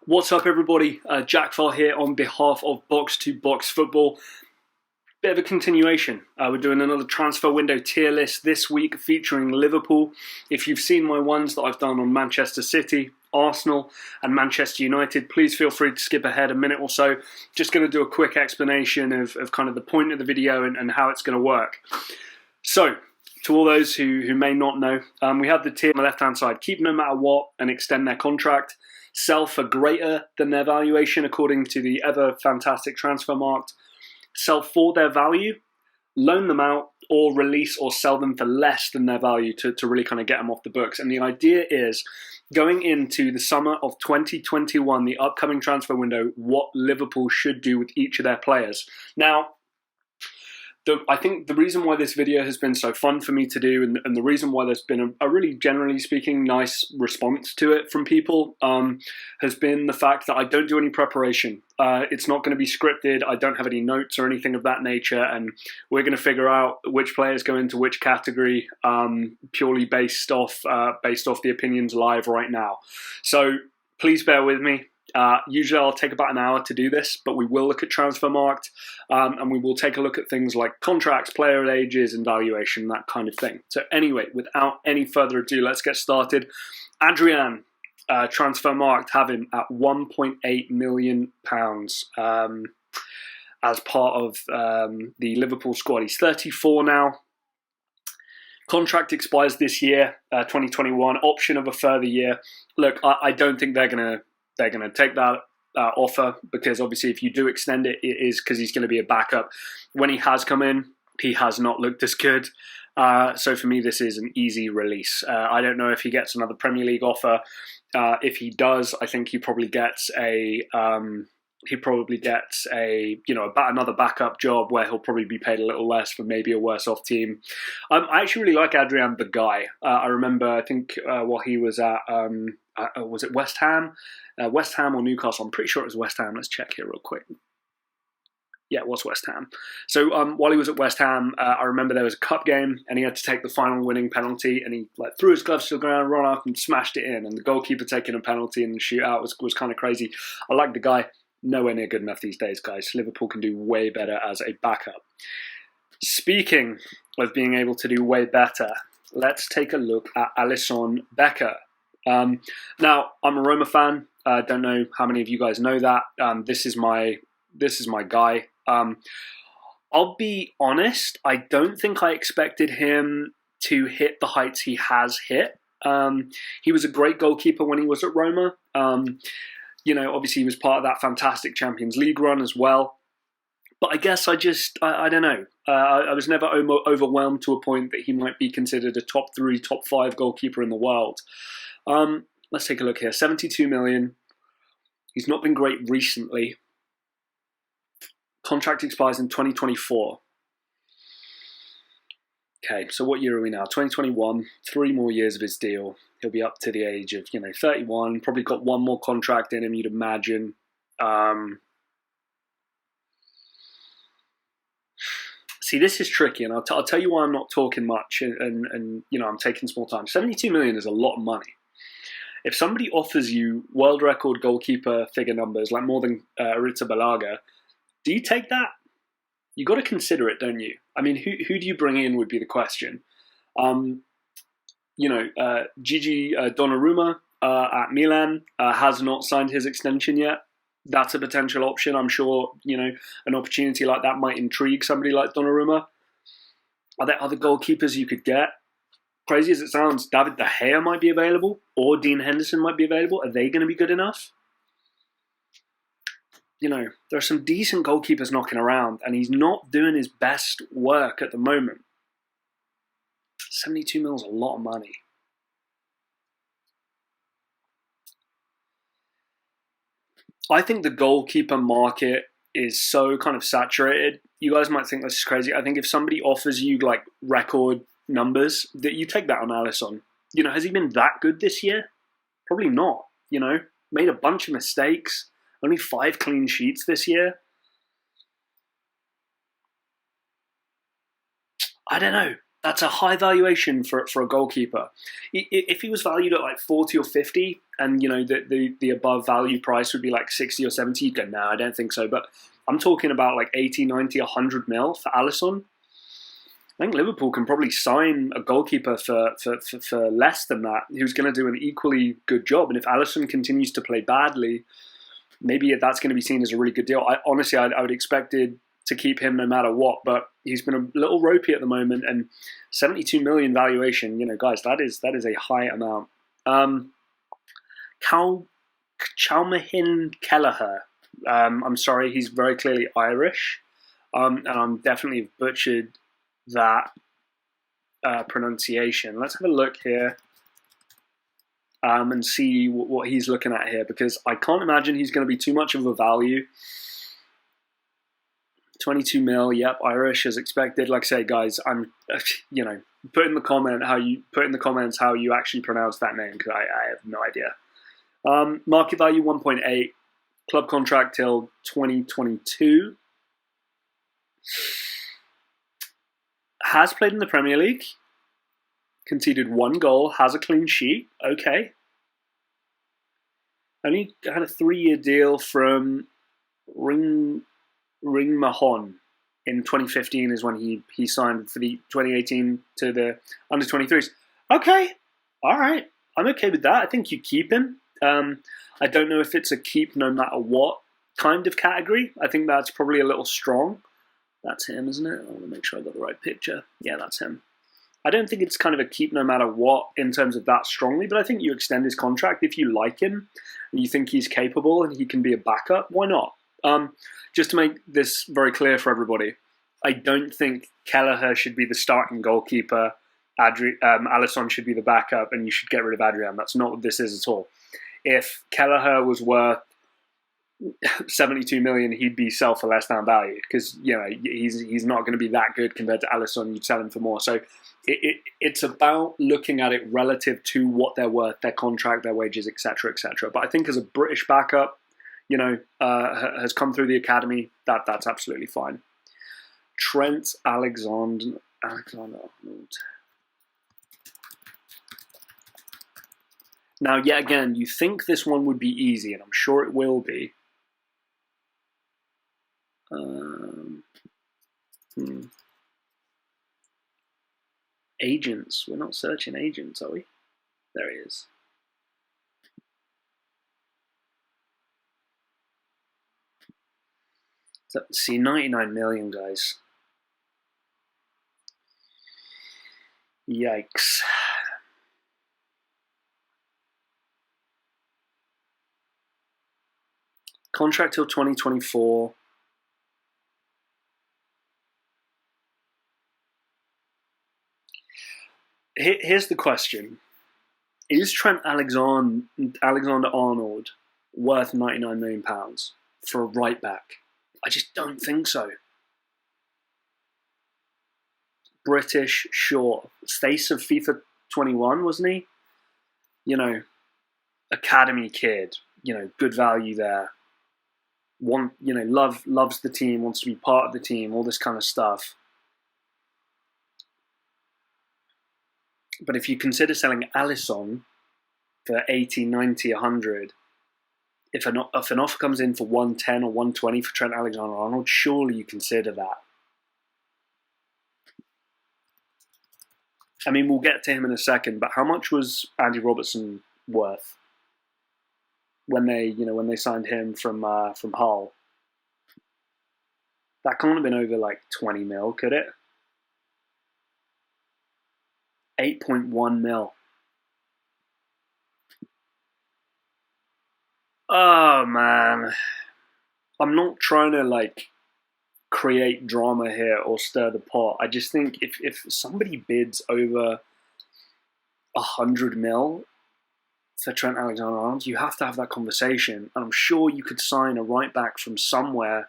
What's up, everybody? Jack Farr here on behalf of Box to Box Football. Bit of a continuation. We're doing another transfer window tier list this week featuring Liverpool. If you've seen my ones that I've done on Manchester City, Arsenal and Manchester United, please feel free to skip ahead a minute or so. Just going to do a quick explanation of kind of the point of the video and how it's going to work. So, to all those who may not know, we have the tier on the left-hand side. Keep no matter what and extend their contract. Sell for greater than their valuation according to the ever fantastic Transfermarkt. Sell for their value, loan them out, or release or sell them for less than their value to really kind of get them off the books. And the idea is, going into the summer of 2021, the upcoming transfer window, what Liverpool should do with each of their players. Now, I think the reason why this video has been so fun for me to do and the reason why there's been a really, generally speaking, nice response to it from people has been the fact that I don't do any preparation. It's not going to be scripted. I don't have any notes or anything of that nature, and we're going to figure out which players go into which category purely based off the opinions live right now. So please bear with me. Usually I'll take about an hour to do this, but we will look at Transfermarkt and we will take a look at things like contracts, player ages and valuation, that kind of thing. So anyway, without any further ado, let's get started. Adrian, Transfermarkt have him at £1.8 million as part of the Liverpool squad. He's 34 now. Contract expires this year, 2021, option of a further year. Look, I don't think they're going to take that offer, because obviously if you do extend it, it is because he's going to be a backup. When he has come in, he has not looked as good. So for me, this is an easy release. I don't know if he gets another Premier League offer. If he does, I think he probably gets another backup job where he'll probably be paid a little less for maybe a worse off team. I actually really like Adrian, the guy. I remember, I think while he was at was it West Ham? West Ham or Newcastle? I'm pretty sure it was West Ham. Let's check here real quick. Yeah, it was West Ham. So while he was at West Ham, I remember there was a cup game and he had to take the final winning penalty, and he threw his gloves to the ground, ran up and smashed it in, and the goalkeeper taking a penalty in the shootout was kind of crazy. I like the guy. Nowhere near good enough these days, guys. Liverpool can do way better as a backup. Speaking of being able to do way better, let's take a look at Alisson Becker. Now, I'm a Roma fan. I don't know how many of you guys know that. This is my guy. I'll be honest, I don't think I expected him to hit the heights he has hit. He was a great goalkeeper when he was at Roma. Obviously he was part of that fantastic Champions League run as well. But I guess I don't know. I was never overwhelmed to a point that he might be considered a top 3, top 5 goalkeeper in the world. Let's take a look here. 72 million. He's not been great recently. Contract expires in 2024. Okay, so what year are we now? 2021. 3 more years of his deal. He'll be up to the age of 31. Probably got one more contract in him, you'd imagine. See, this is tricky, and I'll tell you why I'm not talking much, and I'm taking small time. 72 million is a lot of money. If somebody offers you world record goalkeeper figure numbers, like more than Aritza Balaga, do you take that? You got to consider it, don't you? I mean, who do you bring in would be the question. Gigi Donnarumma at Milan has not signed his extension yet. That's a potential option. I'm sure, an opportunity like that might intrigue somebody like Donnarumma. Are there other goalkeepers you could get? Crazy as it sounds, David De Gea might be available, or Dean Henderson might be available. Are they going to be good enough? There are some decent goalkeepers knocking around, and he's not doing his best work at the moment. 72 mil is a lot of money. I think the goalkeeper market is so kind of saturated. You guys might think this is crazy. I think if somebody offers you record numbers, that you take that on Alisson. Has he been that good this year? Probably not. Made a bunch of mistakes. Only 5 clean sheets this year. I don't know. That's a high valuation for a goalkeeper. If he was valued at like 40 or 50, and the above value price would be like 60 or 70, you'd go, no, I don't think so. But I'm talking about like 80, 90, 100 mil for Alisson. I think Liverpool can probably sign a goalkeeper for less than that, who's going to do an equally good job. And if Alisson continues to play badly, maybe that's going to be seen as a really good deal. Honestly, I would expected to keep him no matter what, but he's been a little ropey at the moment, and 72 million valuation, guys, that is a high amount. Chalmahin Kelleher, I'm sorry, he's very clearly Irish, and I'm definitely butchered that pronunciation. Let's have a look here and see what he's looking at here, because I can't imagine he's going to be too much of a value. 22 mil, yep, Irish as expected. Like I say, guys, I'm, put in the comments how you actually pronounce that name, because I have no idea. Market value 1.8, club contract till 2022. Has played in the Premier League, conceded 1 goal, has a clean sheet. Okay. Only had a 3-year deal from Ringmahon in 2015 is when he signed for the 2018 to the under 23s. Okay, all right, I'm okay with that. I think you keep him. I don't know if it's a keep no matter what kind of category. I think that's probably a little strong. That's him, isn't it? I want to make sure I got the right picture. Yeah, that's him. I don't think it's kind of a keep no matter what in terms of that strongly, but I think you extend his contract if you like him and you think he's capable and he can be a backup. Why not? Just to make this very clear for everybody, I don't think Kelleher should be the starting goalkeeper. Alisson should be the backup, and you should get rid of Adrian. That's not what this is at all. If Kelleher was worth 72 million, he'd be sell for less than value, because he's not going to be that good compared to Alisson. You'd sell him for more. So it's about looking at it relative to what they're worth, their contract, their wages, etc., etc. But I think as a British backup, has come through the academy, that's absolutely fine. Trent Alexander-Arnold. Now, yet again, you think this one would be easy, and I'm sure it will be. Agents. We're not searching agents, are we? There he is. See, 99 million, guys. Yikes. Contract till 2024. Here's the question. Is Trent Alexander-Arnold worth £99 million for a right back? I just don't think so. British, sure. Face of FIFA 21, wasn't he? Academy kid. Good value there. Loves the team, wants to be part of the team, all this kind of stuff. But if you consider selling Alisson for 80, 90, 100, if an offer comes in for 110 or 120 for Trent Alexander-Arnold, surely you consider that. I mean, we'll get to him in a second, but how much was Andy Robertson worth when they signed him from Hull? That can't have been over like 20 mil, could it? 8.1 mil. Oh man, I'm not trying to create drama here or stir the pot. I just think if somebody bids over 100 mil for Trent Alexander-Arnold, you have to have that conversation. And I'm sure you could sign a right back from somewhere.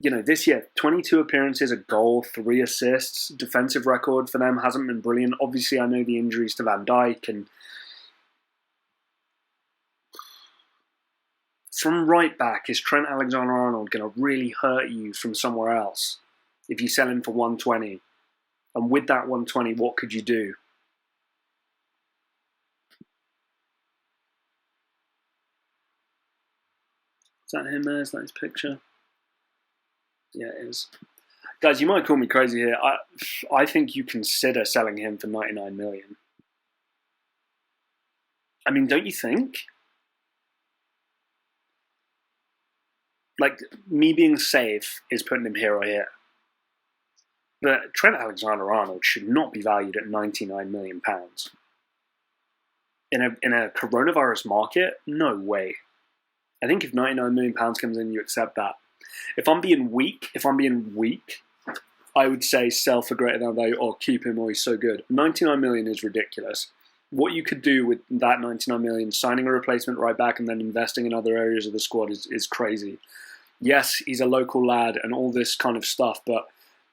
This year, 22 appearances, a goal, 3 assists. Defensive record for them hasn't been brilliant. Obviously, I know the injuries to Van Dijk, and from right back, is Trent Alexander-Arnold going to really hurt you from somewhere else if you sell him for 120? And with that 120, what could you do? Is that him there? Is that his picture? Yeah, it is. Guys, you might call me crazy here. I think you consider selling him for 99 million. I mean, don't you think? Like, me being safe is putting him here or here. But Trent Alexander-Arnold should not be valued at £99 million. In a coronavirus market, no way. I think if £99 million comes in, you accept that. If I'm being weak, I would say sell for greater than value or keep him or he's so good. 99 million is ridiculous. What you could do with that 99 million, signing a replacement right back and then investing in other areas of the squad is crazy. Yes, he's a local lad and all this kind of stuff, but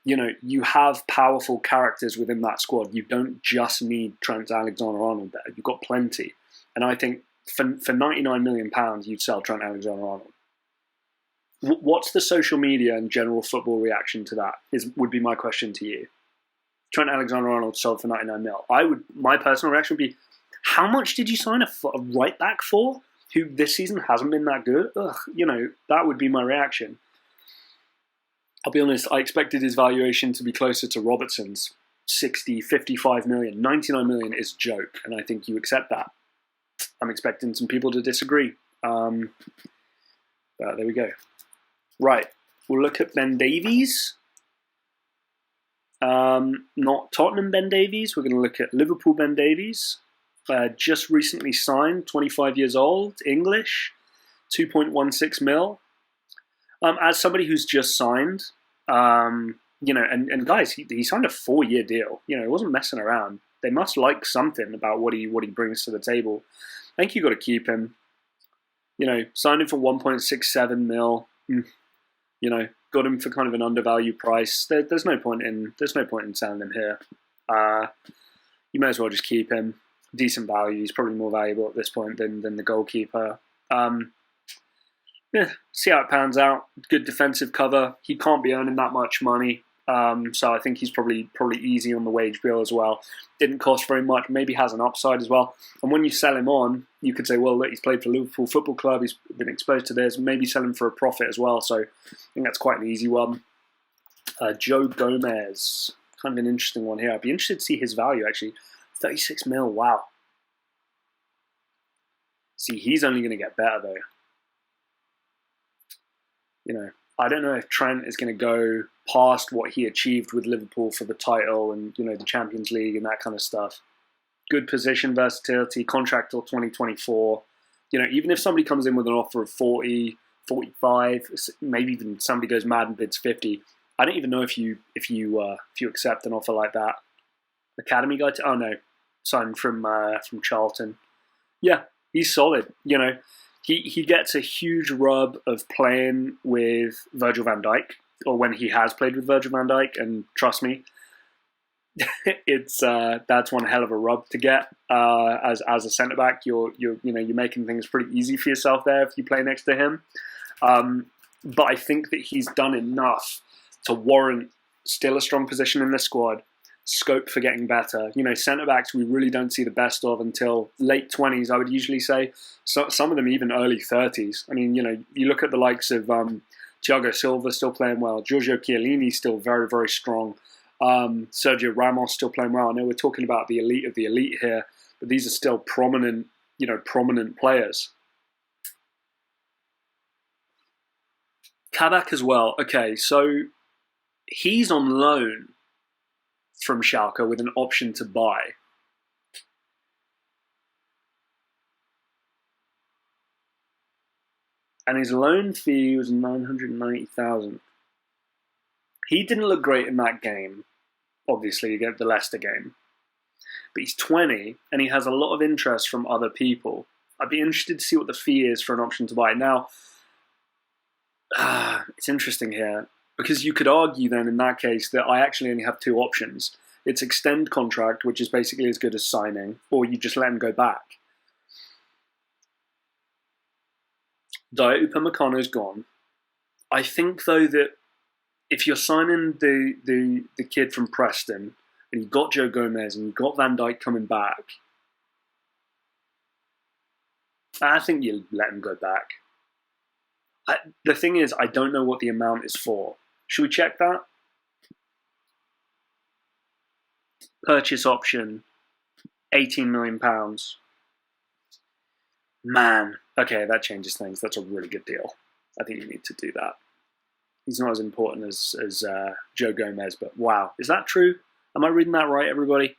you know, you have powerful characters within that squad. You don't just need Trent Alexander-Arnold there. You've got plenty. And I think for £99 million, you'd sell Trent Alexander-Arnold. What's the social media and general football reaction to that? Would be my question to you. Trent Alexander-Arnold sold for 99 mil. My personal reaction would be, how much did you sign a right back for, who this season hasn't been that good? Ugh, you know, that would be my reaction. I'll be honest, I expected his valuation to be closer to Robertson's, 60, 55 million. 99 million is a joke, and I think you accept that. I'm expecting some people to disagree. But there we go. Right, we'll look at Ben Davies. Not Tottenham Ben Davies. We're going to look at Liverpool Ben Davies. Just recently signed, 25 years old, English, 2.16 mil. As somebody who's just signed, you know, and guys, he signed a 4-year deal. You know, he wasn't messing around. They must like something about what he brings to the table. I think you got to keep him. You know, signed him for 1.67 mil. You know, got him for kind of an undervalued price. There's no point in selling him here. You may as well just keep him. Decent value. He's probably more valuable at this point than the goalkeeper. Yeah, see how it pans out. Good defensive cover. He can't be earning that much money. So I think he's probably easy on the wage bill as well. Didn't cost very much. Maybe has an upside as well. And when you sell him on, you could say, well, look, he's played for Liverpool Football Club. He's been exposed to this. Maybe sell him for a profit as well. So I think that's quite an easy one. Joe Gomez. Kind of an interesting one here. I'd be interested to see his value, actually. 36 mil. Wow. See, he's only going to get better, though. You know, I don't know if Trent is going to go past what he achieved with Liverpool for the title and, you know, the Champions League and that kind of stuff. Good position versatility, contract till 2024. You know, even if somebody comes in with an offer of 40, 45, maybe even somebody goes mad and bids 50, I don't even know if you accept an offer like that. Academy guy, oh no, signed from Charlton. Yeah, he's solid. You know, he gets a huge rub of playing with Virgil van Dijk, or when he has played with Virgil van Dijk, and trust me, that's one hell of a rub to get. As a centre back, you're making things pretty easy for yourself there if you play next to him. But I think that he's done enough to warrant still a strong position in the squad. Scope for getting better. You know, centre backs we really don't see the best of until late 20s. I would usually say some of them even early 30s. I mean, you know, you look at the likes of Thiago Silva still playing well. Giorgio Chiellini still very, very strong. Sergio Ramos still playing well. I know we're talking about the elite of the elite here, but these are still prominent players. Kabak as well. Okay, so he's on loan from Schalke with an option to buy. And his loan fee was 990,000. He didn't look great in that game, obviously, against the Leicester game. But he's 20, and he has a lot of interest from other people. I'd be interested to see what the fee is for an option to buy. Now, it's interesting here, because you could argue then in that case that I actually only have two options. It's extend contract, which is basically as good as signing, or you just let him go back. Daya Upamecano's gone. I think, though, that if you're signing the kid from Preston, and you've got Joe Gomez, and you've got Van Dijk coming back, I think you let him go back. The thing is, I don't know what the amount is for. Should we check that? Purchase option, £18 million. Man, okay, that changes things. That's a really good deal. I think you need to do that. He's not as important as Joe Gomez, but wow. Is that true? Am I reading that right, everybody?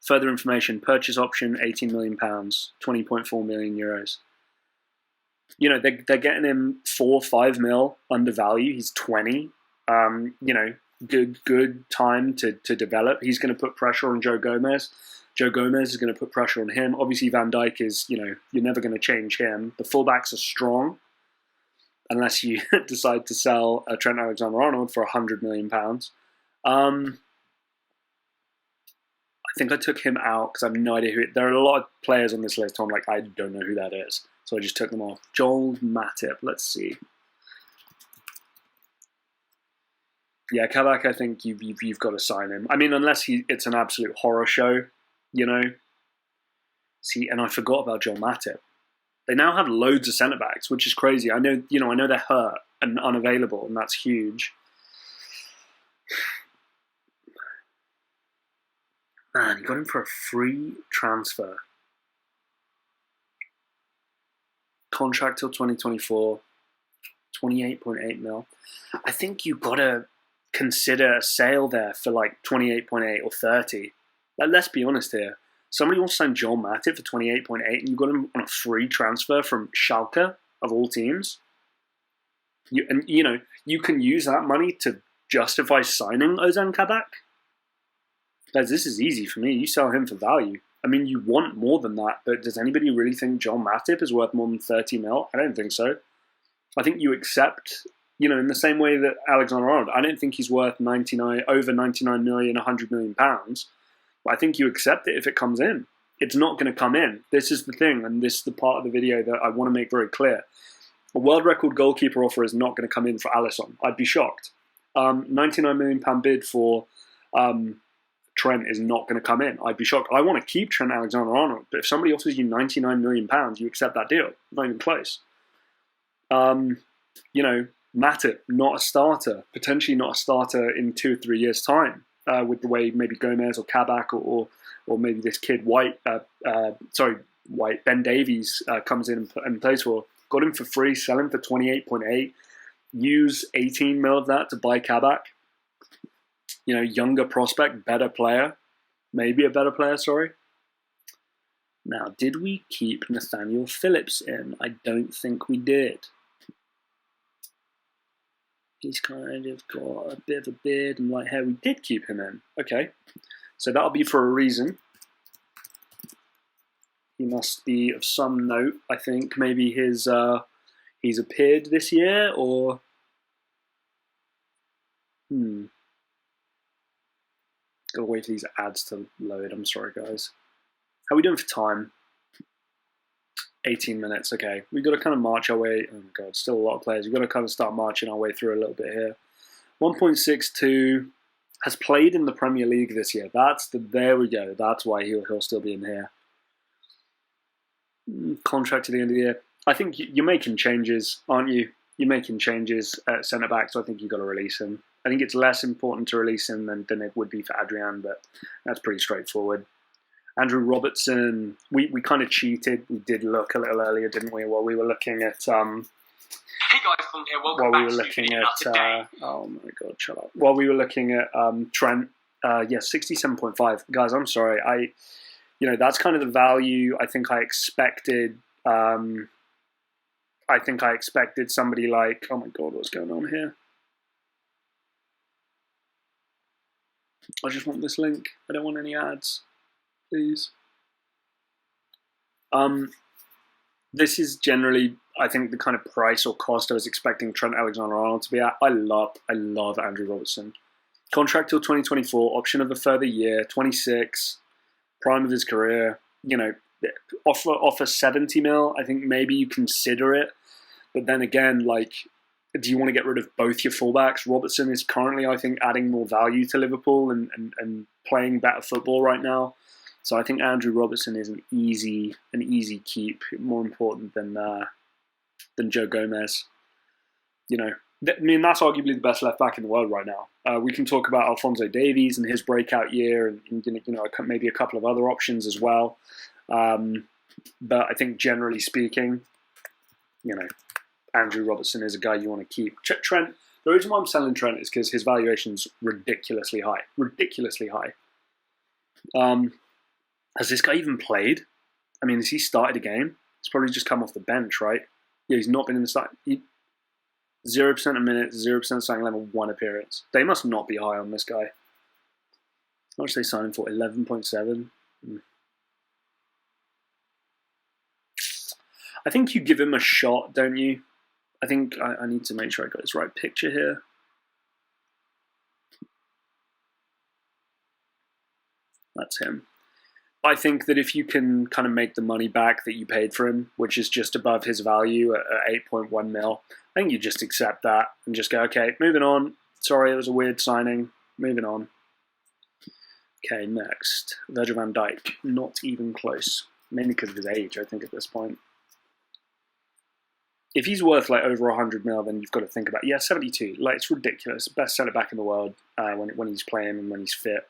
Further information, purchase option, £18 million, 20.4 million euros. You know, they're getting him 4-5 mil undervalue. He's 20. You know, good time to develop. He's going to put pressure on Joe Gomez. Joe Gomez is going to put pressure on him. Obviously, Van Dijk is, you know, you're never going to change him. The fullbacks are strong, unless you decide to sell Trent Alexander-Arnold for £100 million. I think I took him out because I have no idea who. There are a lot of players on this list who I'm like, I don't know who that is. So I just took them off. Joel Matip, let's see. Yeah, Kabak, I think you've got to sign him. I mean, unless it's an absolute horror show, you know. See, and I forgot about Joel Matip. They now have loads of centre backs, which is crazy. I know they're hurt and unavailable, and that's huge. Man, you got him for a free transfer. Contract till 2024, 28.8 mil. I think you've got to consider a sale there for like 28.8 or 30. Like, let's be honest here. Somebody wants to sign Joel Matip for 28.8 and you got him on a free transfer from Schalke, of all teams. You can use that money to justify signing Ozan Kabak. Guys, this is easy for me. You sell him for value. I mean, you want more than that, but does anybody really think Joel Matip is worth more than 30 mil? I don't think so. I think you accept, in the same way that Alexander-Arnold, I don't think he's worth over 99 million, 100 million pounds. But I think you accept it if it comes in. It's not going to come in. This is the thing, and this is the part of the video that I want to make very clear. A world record goalkeeper offer is not going to come in for Alisson. I'd be shocked. £99 million bid for Trent is not going to come in. I'd be shocked. I want to keep Trent Alexander-Arnold, but if somebody offers you £99 million, you accept that deal. Not even close. Matip, not a starter. Potentially not a starter in 2 or 3 years' time, with the way maybe Gomez or Kabak or maybe this kid Ben Davies comes in and plays for. Got him for free, sell him for 28.8. Use 18 mil of that to buy Kabak. Younger prospect, better player. Maybe a better player, sorry. Now, did we keep Nathaniel Phillips in? I don't think we did. He's kind of got a bit of a beard and light hair. We did keep him in. Okay. So that'll be for a reason. He must be of some note, I think. Maybe he's appeared this year, or... Gotta wait for these ads to load. I'm sorry, guys. How are we doing for time? 18 minutes. Okay. We've got to kind of march our way. Oh, my God. Still a lot of players. We've got to kind of start marching our way through a little bit here. 1.62 has played in the Premier League this year. There we go. That's why he'll still be in here. Contract to the end of the year. I think you're making changes, aren't you? You're making changes at centre-back, so I think you've got to release him. I think it's less important to release him than it would be for Adrian, but that's pretty straightforward. Andrew Robertson, we kind of cheated. We did look a little earlier, didn't we? While we were looking at... Hey guys, from here. Welcome back to oh my God, shut up. While we were looking at Trent, 67.5. Guys, I'm sorry. That's kind of the value I think I expected. I think I expected somebody like... Oh my God, what's going on here? I just want this link. I don't want any ads, please. This is generally, I think, the kind of price or cost I was expecting Trent Alexander-Arnold to be at. I love Andrew Robertson. Contract till 2024, option of a further year, 26, prime of his career. Offer 70 mil. I think maybe you consider it, but then again, do you want to get rid of both your fullbacks? Robertson is currently, I think, adding more value to Liverpool and playing better football right now. So I think Andrew Robertson is an easy keep, more important than Joe Gomez. I mean, that's arguably the best left back in the world right now. We can talk about Alphonso Davies and his breakout year, and maybe a couple of other options as well. But I think generally speaking, Andrew Robertson is a guy you want to keep. Trent. The reason why I'm selling Trent is because his valuation's ridiculously high. Ridiculously high. Has this guy even played? I mean, has he started a game? He's probably just come off the bench, right? Yeah, he's not been in the start. 0% a minute, 0% starting level, 1 appearance. They must not be high on this guy. How much they signed him for? 11.7. I think you give him a shot, don't you? I think I need to make sure I got this right picture here. That's him. I think that if you can kind of make the money back that you paid for him, which is just above his value at 8.1 mil, I think you just accept that and just go, okay, moving on. Sorry, it was a weird signing. Moving on. Okay, next. Virgil van Dijk. Not even close. Mainly because of his age, I think, at this point. If he's worth like over 100 mil, then you've got to think about, 72. Like, it's ridiculous. Best centre back in the world when he's playing and when he's fit.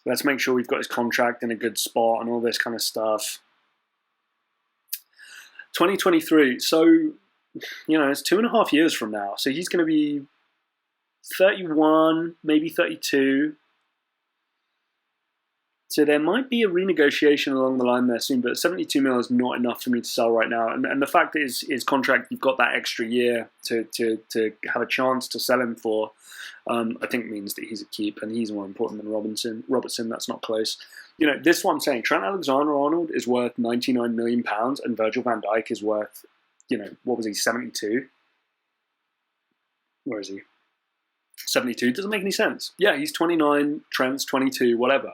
Let's make sure we've got his contract in a good spot and all this kind of stuff. 2023. So, it's 2.5 years from now. So he's going to be 31, maybe 32. So there might be a renegotiation along the line there soon, but 72 mil is not enough for me to sell right now. And the fact is, his contract, you've got that extra year to have a chance to sell him for, I think means that he's a keep, and he's more important than Robertson, that's not close. This is what I'm saying. Trent Alexander-Arnold is worth £99 million, and Virgil van Dijk is worth, what was he, 72? Where is he? 72. Doesn't make any sense. Yeah, he's 29, Trent's 22, whatever.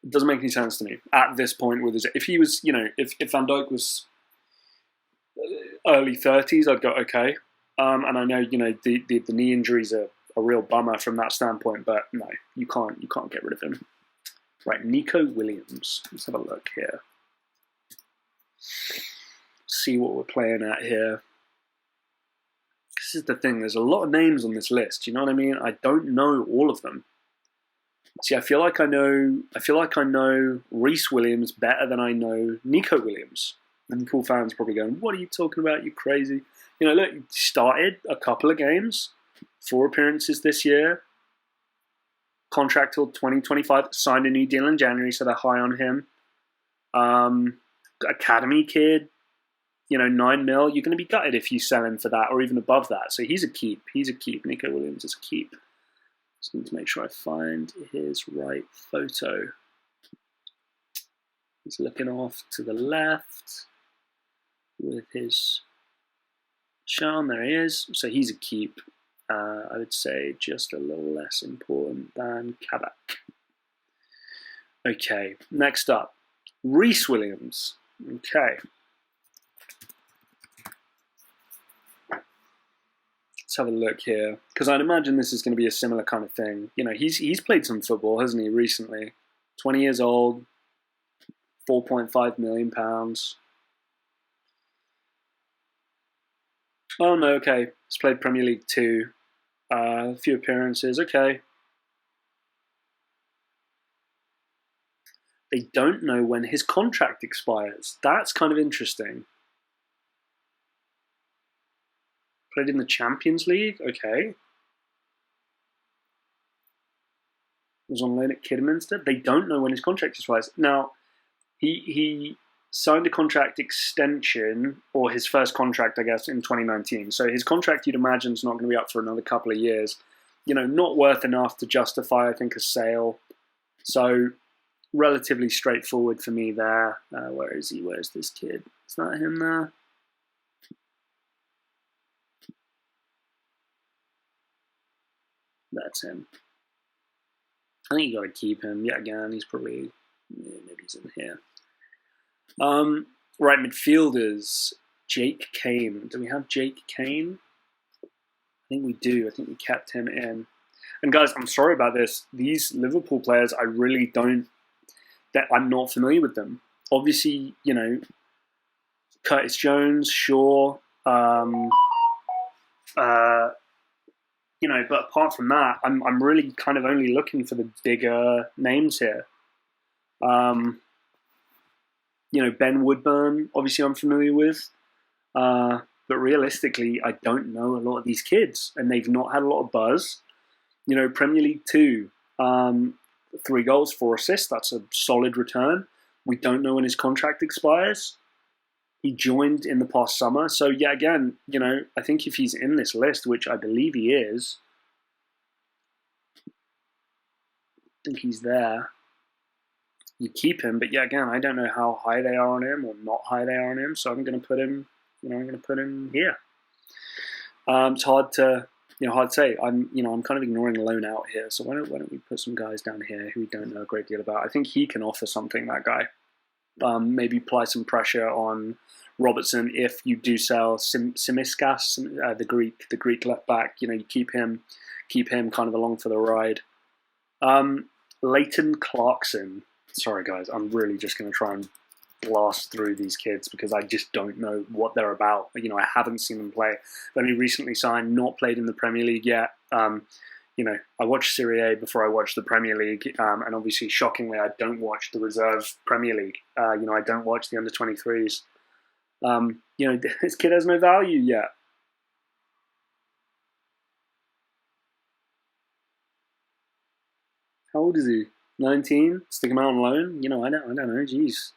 It doesn't make any sense to me at this point. If he was, if Van Dijk was early 30s, I'd go okay. And I know, the knee injuries are a real bummer from that standpoint, but no, you can't get rid of him. Right, Nico Williams. Let's have a look here. See what we're playing at here. This is the thing. There's a lot of names on this list. You know what I mean? I don't know all of them. See, I feel like I know Reece Williams better than I know Nico Williams. Liverpool fans probably going, "What are you talking about? You crazy?" Look, he started a couple of games, 4 appearances this year. Contract till 2025. Signed a new deal in January, so they're high on him. Academy kid, 9 mil. You're going to be gutted if you sell him for that or even above that. So he's a keep. Nico Williams is a keep. Just need to make sure I find his right photo. He's looking off to the left with his shirt on. There he is. So he's a keep. I would say just a little less important than Kabak. Okay, next up. Reece Williams. Okay. Let's have a look here, because I'd imagine this is going to be a similar kind of thing. He's played some football, hasn't he, recently? 20 years old, £4.5 million. Oh no, okay. He's played Premier League 2, a few appearances. Okay. They don't know when his contract expires. That's kind of interesting. Played in the Champions League, okay. Was on loan at Kidderminster. They don't know when his contract expires. Now, he signed a contract extension, or his first contract, I guess, in 2019. So his contract, you'd imagine, is not going to be up for another couple of years. Not worth enough to justify, I think, a sale. So relatively straightforward for me there. Where is he? Where's this kid? Is that him there? That's him. I think you got to keep him. Yet again, he's probably, maybe he's in here. Right, midfielders. Jake Kane. Do we have Jake Kane? I think we do. I think we kept him in. And guys, I'm sorry about this. These Liverpool players, I really don't... I'm not familiar with them. Obviously, you know, Curtis Jones, Shaw, you know, but apart from that, I'm really kind of only looking for the bigger names here. You know, Ben Woodburn, obviously I'm familiar with. But realistically, I don't know a lot of these kids, and they've not had a lot of buzz. You know, Premier League 2, 3 goals, 4 assists, that's a solid return. We don't know when his contract expires. He joined in the past summer. So, yeah, again, you know, I think if he's in this list, which I believe he is, I think he's there, you keep him. But, yeah, again, I don't know how high they are on him or not high they are on him. So I'm going to put him, you know, I'm going to put him here. It's hard to say. I'm kind of ignoring loan out here. So why don't we put some guys down here who we don't know a great deal about? I think he can offer something, that guy. Maybe apply some pressure on Robertson if you do sell Simiskas, the Greek left back. You know, you keep him kind of along for the ride. Leighton Clarkson. Sorry guys, I'm really just going to try and blast through these kids because I just don't know what they're about. You know, I haven't seen them play. They've only recently signed, not played in the Premier League yet. You know, I watched Serie A before I watched the Premier League, and obviously, shockingly, I don't watch the reserve Premier League. You know, I don't watch the under-23s. You know, this kid has no value yet. How old is he? 19? Stick him out on loan? You know, I don't know. Jeez.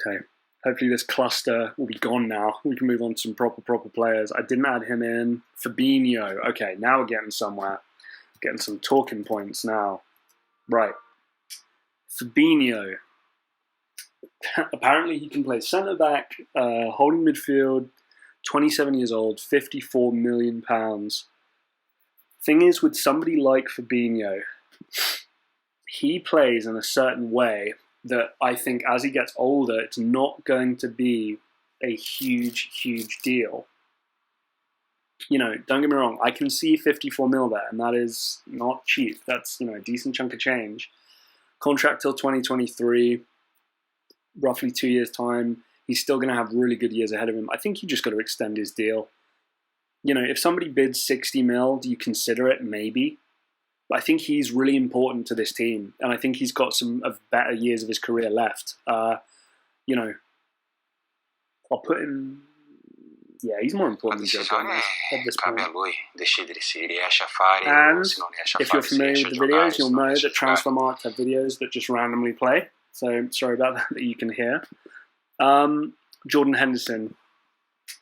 Okay. Hopefully this cluster will be gone now. We can move on to some proper players. I didn't add him in. Fabinho. Okay, now we're getting somewhere. Getting some talking points now. Right. Fabinho. Apparently he can play centre-back, holding midfield, 27 years old, £54 million. Thing is, with somebody like Fabinho, he plays in a certain way that I think as he gets older, it's not going to be a huge deal. You know, don't get me wrong, I can see 54 mil there, and that is not cheap. That's, you know, a decent chunk of change. Contract till 2023, roughly 2 years' time. He's still going to have really good years ahead of him. I think you just got to extend his deal. You know, if somebody bids 60 mil, do you consider it? Maybe. I think he's really important to this team, and I think he's got some of better years of his career left. You know, I'll put him. Yeah, he's more important than Joe Gomez at this point. And if you're familiar with the videos, you'll know that Transfermarkt have videos that just randomly play. So sorry about that you can hear. Jordan Henderson.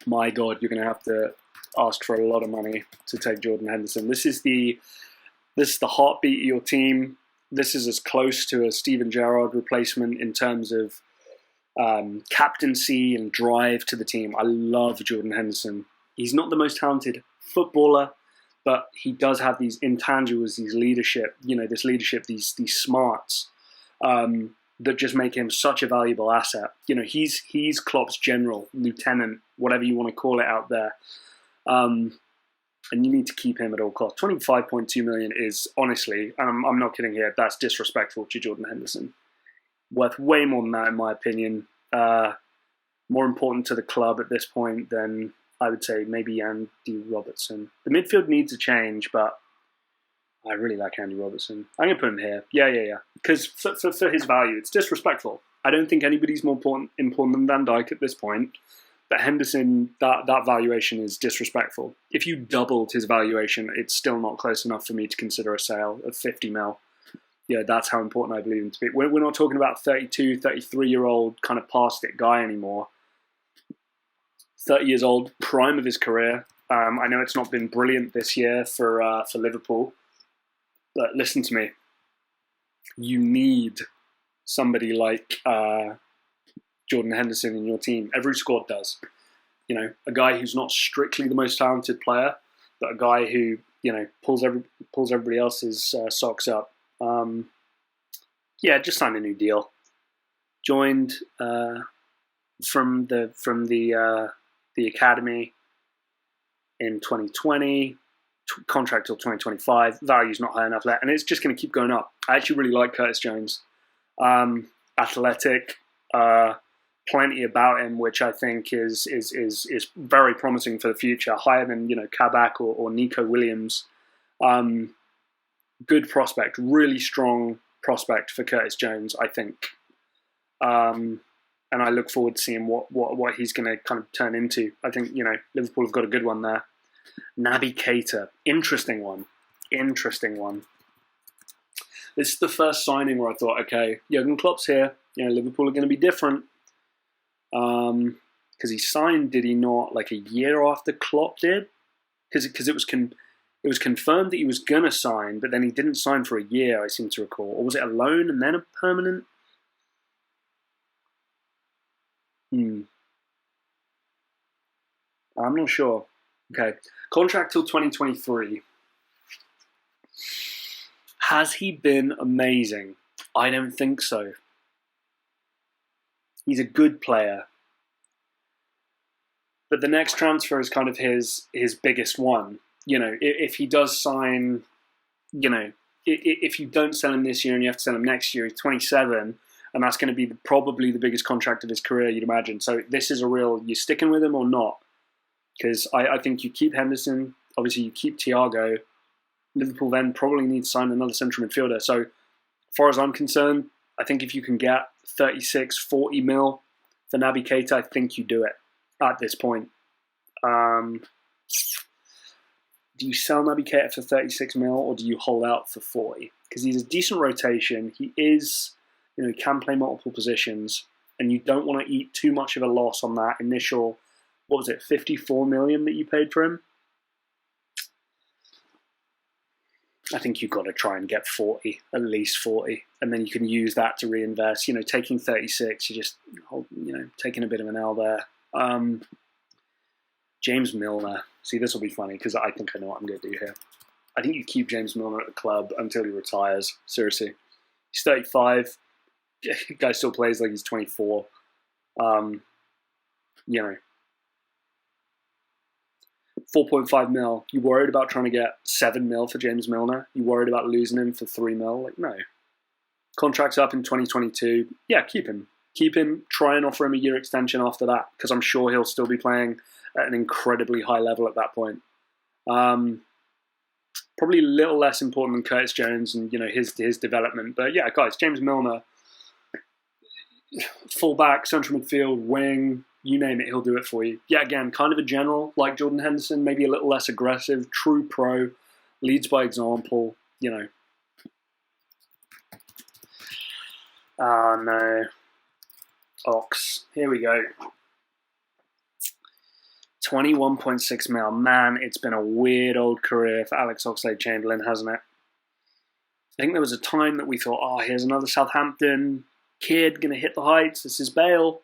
My God, you're going to have to ask for a lot of money to take Jordan Henderson. This is the heartbeat of your team. This is as close to a Steven Gerrard replacement in terms of captaincy and drive to the team. I love Jordan Henderson. He's not the most talented footballer, but he does have these intangibles, these leadership, these smarts that just make him such a valuable asset. You know, he's Klopp's general, lieutenant, whatever you want to call it out there. And you need to keep him at all costs. 25.2 million is, honestly, and I'm not kidding here, that's disrespectful to Jordan Henderson. Worth way more than that, in my opinion. More important to the club at this point than, I would say, maybe Andy Robertson. The midfield needs a change, but I really like Andy Robertson. I'm going to put him here. Yeah. Because for his value, it's disrespectful. I don't think anybody's more important than Van Dijk at this point. But Henderson, that valuation is disrespectful. If you doubled his valuation, it's still not close enough for me to consider a sale of 50 mil. Yeah, that's how important I believe him to be. We're not talking about 32, 33-year-old kind of past it guy anymore. 30 years old, prime of his career. I know it's not been brilliant this year for Liverpool, but listen to me. You need somebody like Jordan Henderson in your team. Every squad does. You know, a guy who's not strictly the most talented player, but a guy who, you know, pulls everybody else's socks up. Yeah, just signed a new deal. Joined from the academy in 2020. Contract till 2025. Value's not high enough there, and it's just going to keep going up. I actually really like Curtis Jones. Athletic, plenty about him, which I think is very promising for the future. Higher than Kabak or Nico Williams. Good prospect, really strong prospect for Curtis Jones, I think. And I look forward to seeing what he's going to kind of turn into. I think Liverpool have got a good one there. Naby Keita, interesting one. This is the first signing where I thought, okay, Jurgen Klopp's here. Liverpool are going to be different. Because he signed, did he not, like a year after Klopp did? Because it was confirmed that he was going to sign, but then he didn't sign for a year, I seem to recall. Or was it a loan and then a permanent? I'm not sure. Okay. Contract till 2023. Has he been amazing? I don't think so. He's a good player. But the next transfer is kind of his biggest one. If he does sign, if you don't sell him this year and you have to sell him next year, he's 27, and that's going to be probably the biggest contract of his career, you'd imagine. So this is a real, you're sticking with him or not? Because I think you keep Henderson, obviously you keep THIAGO. Liverpool then probably need to sign another central midfielder. So as far as I'm concerned, I think if you can get 36, 40 mil for Naby Keita, I think you do it at this point. Do you sell Naby Keita for 36 mil or do you hold out for 40? Because he's a decent rotation. He is, can play multiple positions, and you don't want to eat too much of a loss on that initial, 54 million that you paid for him? I think you've got to try and get 40, at least 40, and then you can use that to reinvest. Taking 36, you're just, taking a bit of an L there. James Milner. See, this will be funny because I think I know what I'm going to do here. I think you keep James Milner at the club until he retires. Seriously. He's 35. The guy still plays like he's 24. 4.5 mil. You worried about trying to get 7 mil for James Milner? You worried about losing him for 3 mil? Like, no. Contract's up in 2022. Yeah, keep him. Keep him. Try and offer him a year extension after that, because I'm sure he'll still be playing at an incredibly high level at that point. Probably a little less important than Curtis Jones and his development. But yeah, guys, James Milner, fullback, central midfield, wing, you name it, he'll do it for you. Yeah, again, kind of a general like Jordan Henderson, maybe a little less aggressive, true pro, leads by example, Oh no. Ox. Here we go. 21.6 mil. Man, it's been a weird old career for Alex Oxlade-Chamberlain, hasn't it? I think there was a time that we thought, here's another Southampton kid going to hit the heights. This is Bale,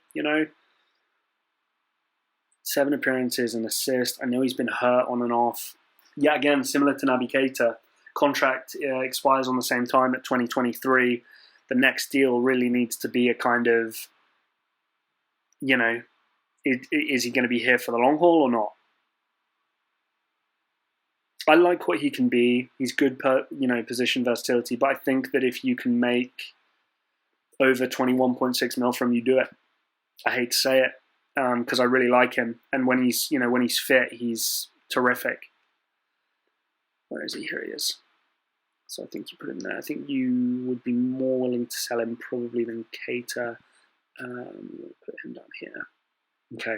7 appearances and assist. I know he's been hurt on and off. Yeah, again, similar to Naby Keita. Contract expires on the same time at 2023. The next deal really needs to be a kind of, is he going to be here for the long haul or not? I like what he can be. He's good, position versatility. But I think that if you can make over 21.6 mil from him, you do it. I hate to say it, because I really like him. And when he's fit, he's terrific. Where is he? Here he is. So I think you put him there. I think you would be more willing to sell him probably than Keita. We'll put him down here. Okay.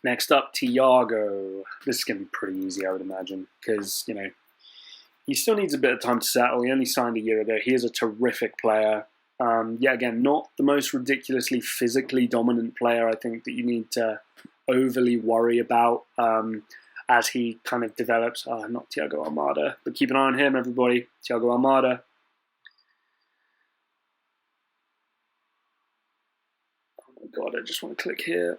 Next up, THIAGO. This is going to be pretty easy, I would imagine, because, he still needs a bit of time to settle. He only signed a year ago. He is a terrific player. Again, not the most ridiculously physically dominant player, I think, that you need to overly worry about as he kind of develops. Not Thiago Almada, but keep an eye on him, everybody. Thiago Almada. Oh my god, I just want to click here.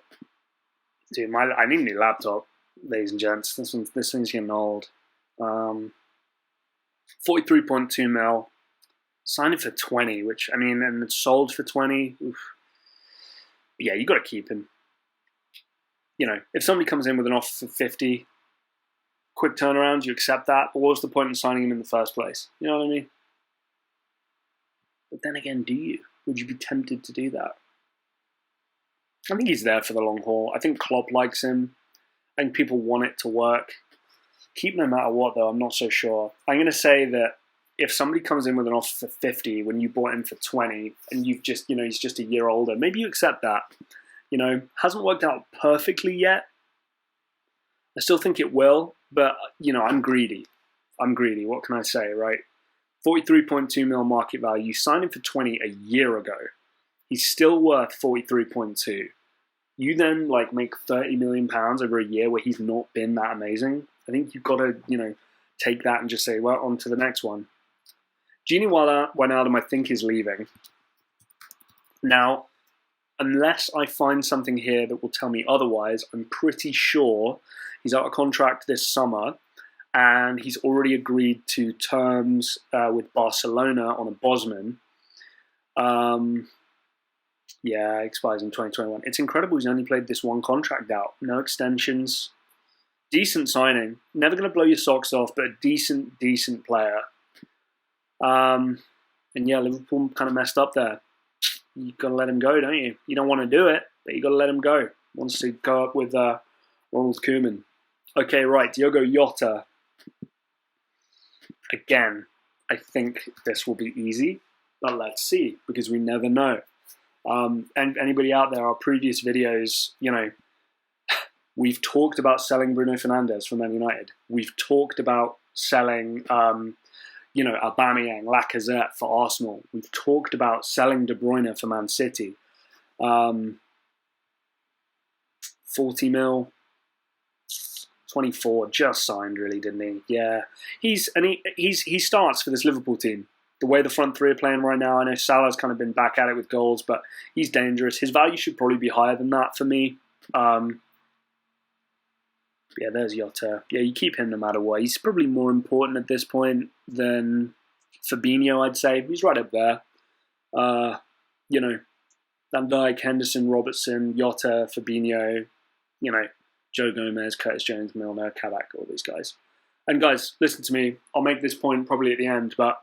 Dude, I need a new laptop, ladies and gents. This thing's getting old. 43.2 mil. Signed it for 20, which, and it's sold for 20. Oof. yeah, you got to keep him. You know, if somebody comes in with an offer for 50, quick turnaround, you accept that. But what's the point in signing him in the first place? You know what I mean? But then again, do you? Would you be tempted to do that? I think he's there for the long haul. I think Klopp likes him. I think people want it to work. Keep no matter what, though, I'm not so sure. I'm going to say that if somebody comes in with an offer for 50 when you bought him for 20 and you've just, you know, he's just a year older, maybe you accept that. You know, hasn't worked out perfectly yet. I still think it will, but, you know, I'm greedy. What can I say, right? 43.2 mil market value. You signed him for 20 a year ago. He's still worth 43.2. You then like make 30 million pounds over a year where he's not been that amazing. I think you've got to, you know, take that and just say, well, on to the next one. Gini Wijnaldum, I think, is leaving. Now, unless I find something here that will tell me otherwise, I'm pretty sure he's out of contract this summer. And he's already agreed to terms with Barcelona on a Bosman. Yeah, expires in 2021. It's incredible he's only played this one contract out. No extensions. Decent signing. Never going to blow your socks off, but a decent player. And yeah, Liverpool kind of messed up there. You've got to let him go, don't you? You don't want to do it, but you've got to let him go. Wants to go up with Ronald Koeman. Okay, right, Diogo Jota. Again, I think this will be easy, but let's see, because we never know. And anybody out there, our previous videos, you know, we've talked about selling Bruno Fernandes from Man United. We've talked about selling, you know, Aubameyang, Lacazette for Arsenal. We've talked about selling De Bruyne for Man City. 40 mil. 24, just signed, really, didn't he? Yeah, he starts for this Liverpool team. The way the front three are playing right now, I know Salah's kind of been back at it with goals, but he's dangerous. His value should probably be higher than that for me. Yeah, there's Jota. Yeah, you keep him no matter what. He's probably more important at this point than Fabinho, I'd say. He's right up there. You know, Van Dijk, Henderson, Robertson, Jota, Fabinho, you know, Joe Gomez, Curtis Jones, Milner, Kabak, all these guys. And guys, listen to me. I'll make this point probably at the end, but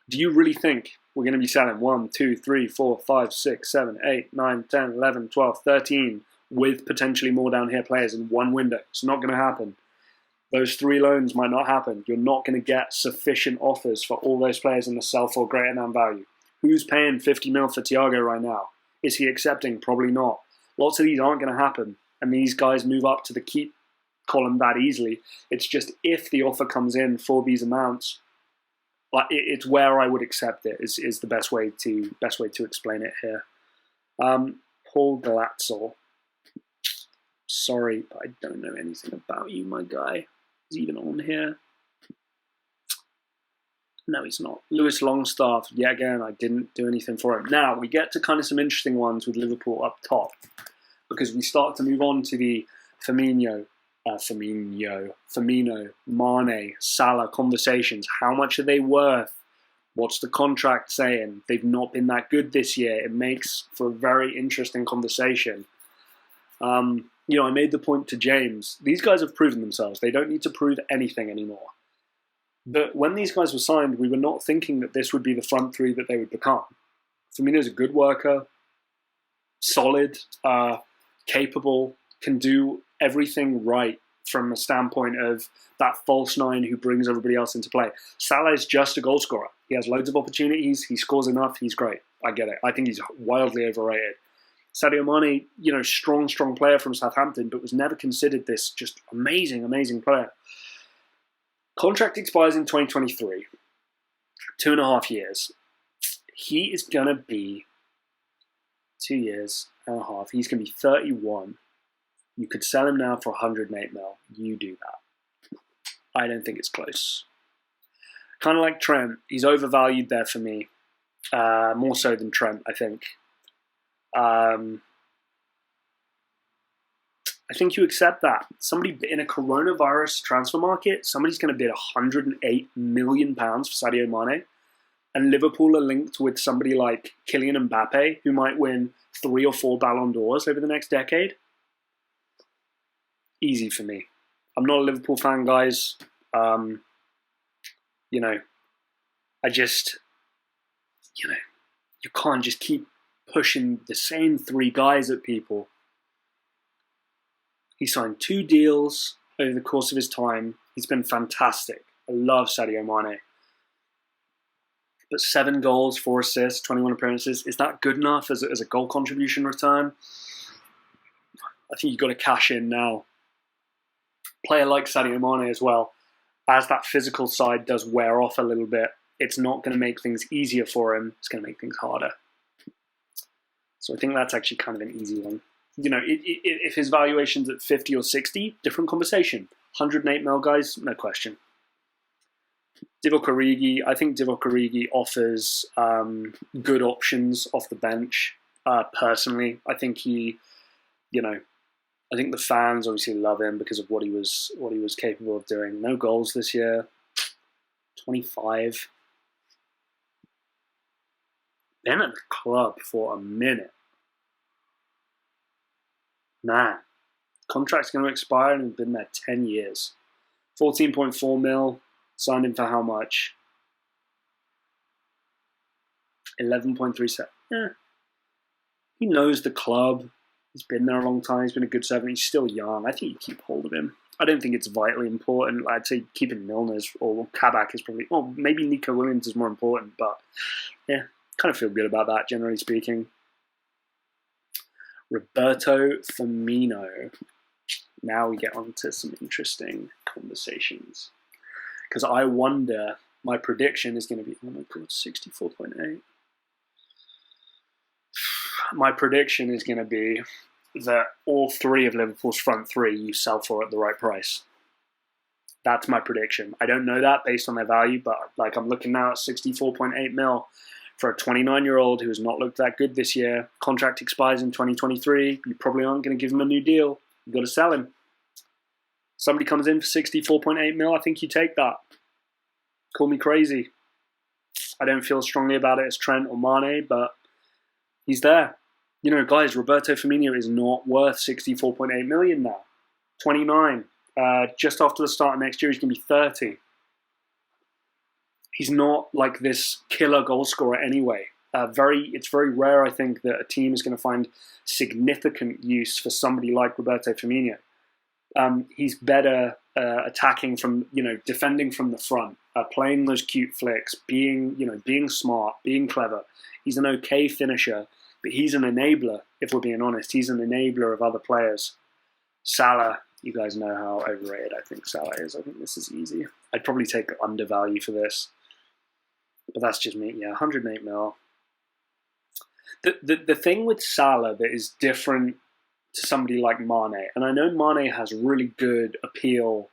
do you really think we're going to be selling 1, 2, 3, 4, 5, 6, 7, 8, 9, 10, 11, 12, 13 with potentially more down here players in one window? It's not going to happen. Those 3 loans might not happen. You're not going to get sufficient offers for all those players in the sell for greater than value. Who's paying 50 mil for THIAGO right now? Is he accepting? Probably not. Lots of these aren't going to happen. And these guys move up to the keep column that easily. It's just if the offer comes in for these amounts, like it's where I would accept it is the best way to explain it here. Paul Glatzel. Sorry, but I don't know anything about you, my guy. Is he even on here? No, he's not. Lewis Longstaff. Yet again, I didn't do anything for him. Now we get to kind of some interesting ones with Liverpool up top, because we start to move on to the Firmino, Mane, Salah conversations. How much are they worth? What's the contract saying? They've not been that good this year. It makes for a very interesting conversation. You know, I made the point to James. These guys have proven themselves. They don't need to prove anything anymore. But when these guys were signed, we were not thinking that this would be the front three that they would become. Firmino's a good worker, solid, capable, can do everything right from a standpoint of that false nine who brings everybody else into play. Salah is just a goal scorer. He has loads of opportunities. He scores enough. He's great. I get it. I think he's wildly overrated. Sadio Mane, you know, strong player from Southampton, but was never considered this just amazing player. Contract expires in 2023. 2.5 years. He is going to be 2 years and a half. He's going to be 31. You could sell him now for 108 mil. You do that. I don't think it's close. Kind of like Trent. He's overvalued there for me. More so than Trent, I think. I think you accept that. Somebody in a coronavirus transfer market, somebody's going to bid £108 million for Sadio Mane. And Liverpool are linked with somebody like Kylian Mbappe, who might win 3 or 4 Ballon d'Ors over the next decade? Easy for me. I'm not a Liverpool fan, guys. You know, I just, you know, you can't just keep pushing the same 3 guys at people. He signed 2 deals over the course of his time. He's been fantastic. I love Sadio Mane. But 7 goals, 4 assists, 21 appearances, is that good enough as a goal contribution return? I think you've got to cash in now. Player like Sadio Mane as well, as that physical side does wear off a little bit, it's not going to make things easier for him. It's going to make things harder. So I think that's actually kind of an easy one. You know, if his valuation's at 50 or 60, different conversation. 108 mil, guys, no question. Divock Origi, I think Divock Origi offers good options off the bench. Personally, I think he, you know, I think the fans obviously love him because of what he was capable of doing. No goals this year. 25. Been at the club for a minute. Man, contract's going to expire and he's been there 10 years. 14.4 mil. Signed him for how much? 11.37. Yeah. He knows the club. He's been there a long time. He's been a good servant. He's still young. I think you keep hold of him. I don't think it's vitally important. I'd say keeping Milner or Kabak is probably... Well, maybe Nico Williams is more important. But, yeah, kind of feel good about that, generally speaking. Roberto Firmino. Now we get on to some interesting conversations. Because I wonder, my prediction is going to be, oh my God, 64.8. My prediction is going to be that all 3 of Liverpool's front 3 you sell for at the right price. That's my prediction. I don't know that based on their value, but like I'm looking now at 64.8 mil for a 29-year-old who has not looked that good this year. Contract expires in 2023. You probably aren't going to give him a new deal. You've got to sell him. Somebody comes in for 64.8 mil, I think you take that. Call me crazy. I don't feel strongly about it as Trent or Mane, but he's there. You know, guys, Roberto Firmino is not worth 64.8 million now. 29. Just after the start of next year, he's going to be 30. He's not like this killer goal scorer anyway. It's very rare, I think, that a team is going to find significant use for somebody like Roberto Firmino. He's better attacking from, defending from the front, playing those cute flicks, being smart, being clever. He's an okay finisher, but he's an enabler, if we're being honest. He's an enabler of other players. Salah, you guys know how overrated I think Salah is. I think this is easy. I'd probably take undervalue for this. But that's just me. Yeah, 108 mil. The thing with Salah that is different to somebody like Mane, and I know Mane has really good appeal,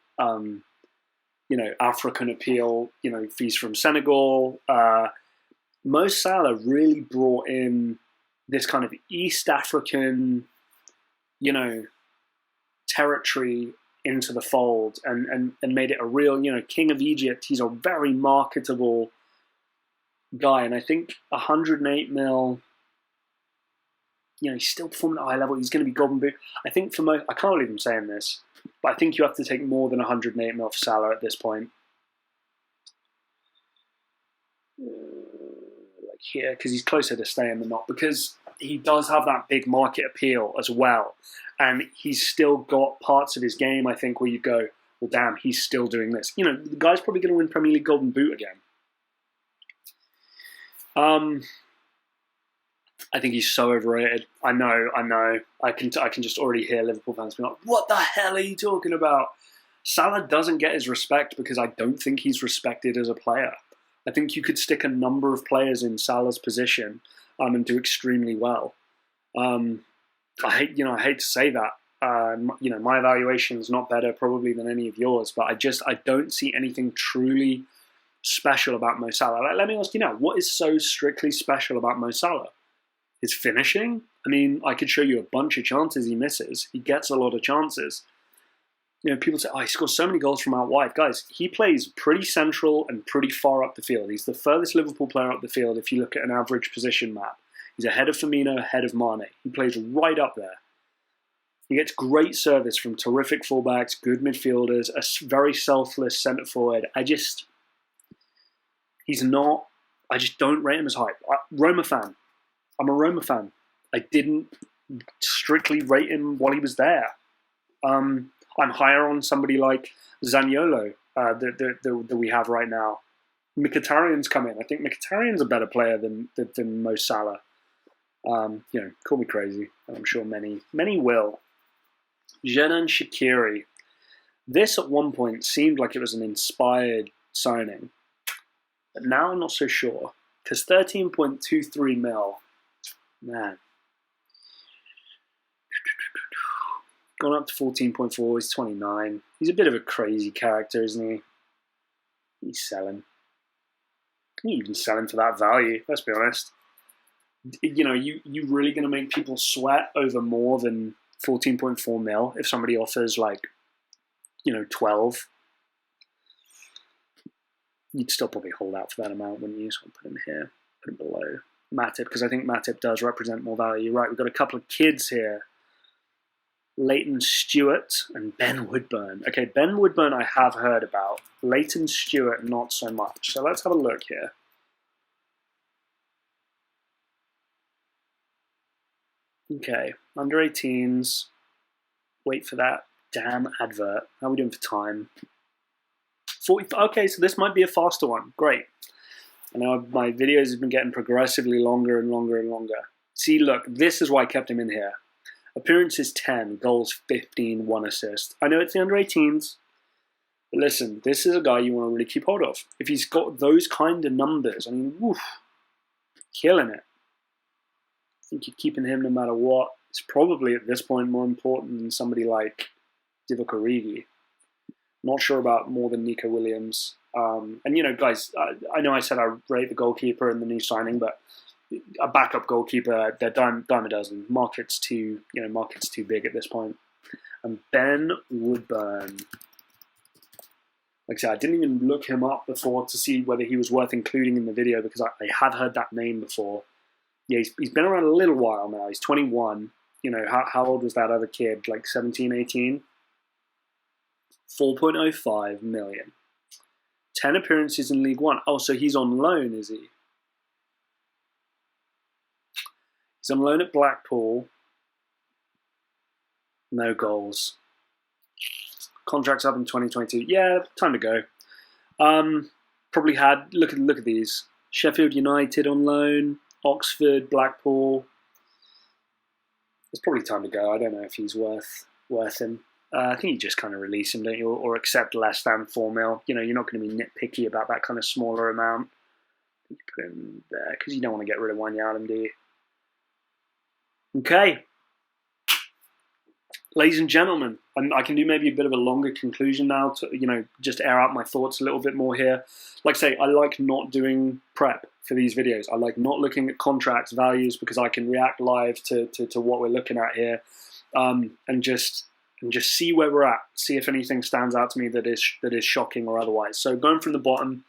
African appeal, if he's from Senegal. Mo Salah really brought in this kind of East African, territory into the fold and made it a real, King of Egypt. He's a very marketable guy, and I think 108 mil, he's still performing at a high level. He's going to be Golden Boot. I think for most, I can't believe I'm saying this, but I think you have to take more than 108 mil for Salah at this point. Like here, because he's closer to staying than not, because he does have that big market appeal as well. And he's still got parts of his game, I think, where you go, well, damn, he's still doing this. The guy's probably going to win Premier League Golden Boot again. I think he's so overrated. I know. I can just already hear Liverpool fans being like, what the hell are you talking about? Salah doesn't get his respect because I don't think he's respected as a player. I think you could stick a number of players in Salah's position and do extremely well. I hate to say that. My evaluation is not better probably than any of yours, but I don't see anything truly special about Mo Salah. Let me ask you now, what is so strictly special about Mo Salah? His finishing? I mean, I could show you a bunch of chances he misses. He gets a lot of chances. People say, he scores so many goals from out wide. Guys, he plays pretty central and pretty far up the field. He's the furthest Liverpool player up the field if you look at an average position map. He's ahead of Firmino, ahead of Mane. He plays right up there. He gets great service from terrific fullbacks, good midfielders, a very selfless centre forward. I just don't rate him as high. Roma fan. I'm a Roma fan. I didn't strictly rate him while he was there. I'm higher on somebody like Zaniolo that we have right now. Mkhitaryan's come in. I think Mkhitaryan's a better player than Mo Salah. Call me crazy, and I'm sure many will. Xherdan Shaqiri. This at one point seemed like it was an inspired signing, but now I'm not so sure, because 13.23 mil, man. Gone up to 14.4, he's 29. He's a bit of a crazy character, isn't he? He's selling. He's even selling for that value, let's be honest. You really going to make people sweat over more than 14.4 mil if somebody offers 12? You'd still probably hold out for that amount, wouldn't you? So I'll put him here, put him below Matip, because I think Matip does represent more value. Right, we've got a couple of kids here. Leighton, Stewart, and Ben Woodburn. Okay, Ben Woodburn I have heard about. Leighton, Stewart, not so much. So let's have a look here. Okay, under 18s. Wait for that damn advert. How are we doing for time? 40. Okay, so this might be a faster one. Great. I know my videos have been getting progressively longer and longer and longer. See, look, this is why I kept him in here. Appearances 10, goals 15, 1 assist. I know it's the under 18s, but listen, this is a guy you want to really keep hold of. If he's got those kind of numbers, I mean, woof, killing it. I think you're keeping him no matter what. It's probably at this point more important than somebody like Divock Origi. Not sure about more than Nico Williams. And guys, I know I said I rate the goalkeeper in the new signing, but a backup goalkeeper, they're dime a dozen. Market's too big at this point. And Ben Woodburn. Like I said, I didn't even look him up before to see whether he was worth including in the video, because I had heard that name before. Yeah, he's been around a little while now. He's 21. How old was that other kid? Like 17, 18? 4.05 million. 10 appearances in League One. Oh, so he's on loan, is he? He's on loan at Blackpool. No goals. Contract's up in 2022. Yeah, time to go. Probably had, look at these. Sheffield United on loan. Oxford, Blackpool. It's probably time to go. I don't know if he's worth him. I think you just kind of release him, don't you? Or accept less than 4 mil. You're not going to be nitpicky about that kind of smaller amount. You put him there because you don't want to get rid of Wijnaldum, do you? Okay. Ladies and gentlemen, I can do maybe a bit of a longer conclusion now to, just air out my thoughts a little bit more here. Like I say, I like not doing prep for these videos. I like not looking at contracts, values, because I can react live to what we're looking at here, and just see where we're at, see if anything stands out to me that is shocking or otherwise. So going from the bottom,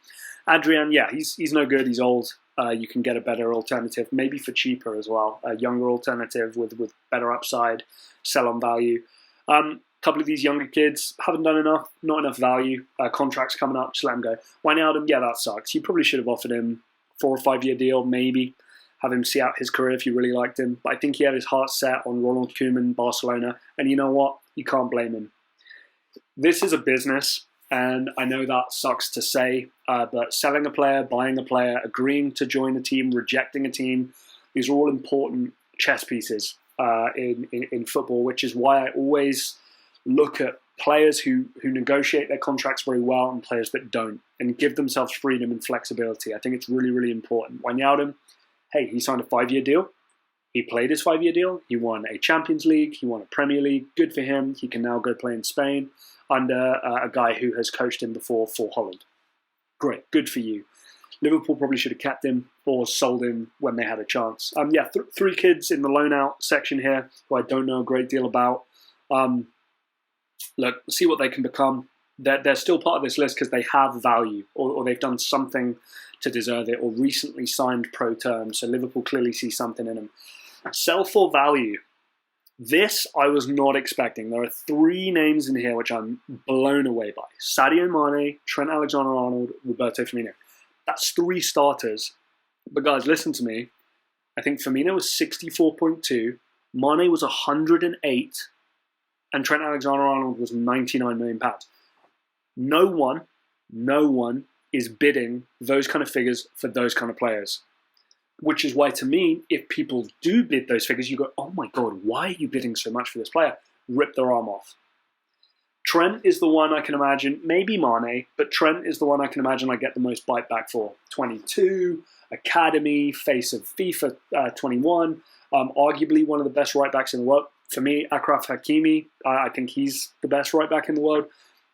Adrian, yeah, he's no good, he's old. You can get a better alternative, maybe for cheaper as well, a younger alternative with better upside, sell on value. Couple of these younger kids haven't done enough, not enough value. Contracts coming up, just let them go. Wijnaldum, yeah, that sucks. You probably should have offered him 4 or 5 year deal, maybe. Have him see out his career if you really liked him. But I think he had his heart set on Ronald Koeman, Barcelona. And you know what? You can't blame him. This is a business, and I know that sucks to say, but selling a player, buying a player, agreeing to join a team, rejecting a team, these are all important chess pieces in football, which is why I always look at players who negotiate their contracts very well and players that don't, and give themselves freedom and flexibility. I think it's really, really important. Wijnaldum, hey, he signed a 5-year deal. He played his 5-year deal. He won a Champions League. He won a Premier League. Good for him. He can now go play in Spain under a guy who has coached him before for Holland. Great. Good for you. Liverpool probably should have kept him or sold him when they had a chance. 3 kids in the loan out section here who I don't know a great deal about. Look, see what they can become. they're still part of this list because they have value or they've done something to deserve it or recently signed pro terms. So Liverpool clearly see something in them. Sell for value. This I was not expecting. There are 3 names in here which I'm blown away by. Sadio Mane, Trent Alexander-Arnold, Roberto Firmino. That's 3 starters. But guys, listen to me. I think Firmino was 64.2, Mane was 108, and Trent Alexander-Arnold was £99 million. No one is bidding those kind of figures for those kind of players. Which is why, to me, if people do bid those figures, you go, oh my God, why are you bidding so much for this player? Rip their arm off. Trent is the one I can imagine, maybe Mane, but Trent is the one I can imagine I get the most bite back for. 22, academy, face of FIFA 21, arguably one of the best right backs in the world. For me, Achraf Hakimi, I think he's the best right back in the world.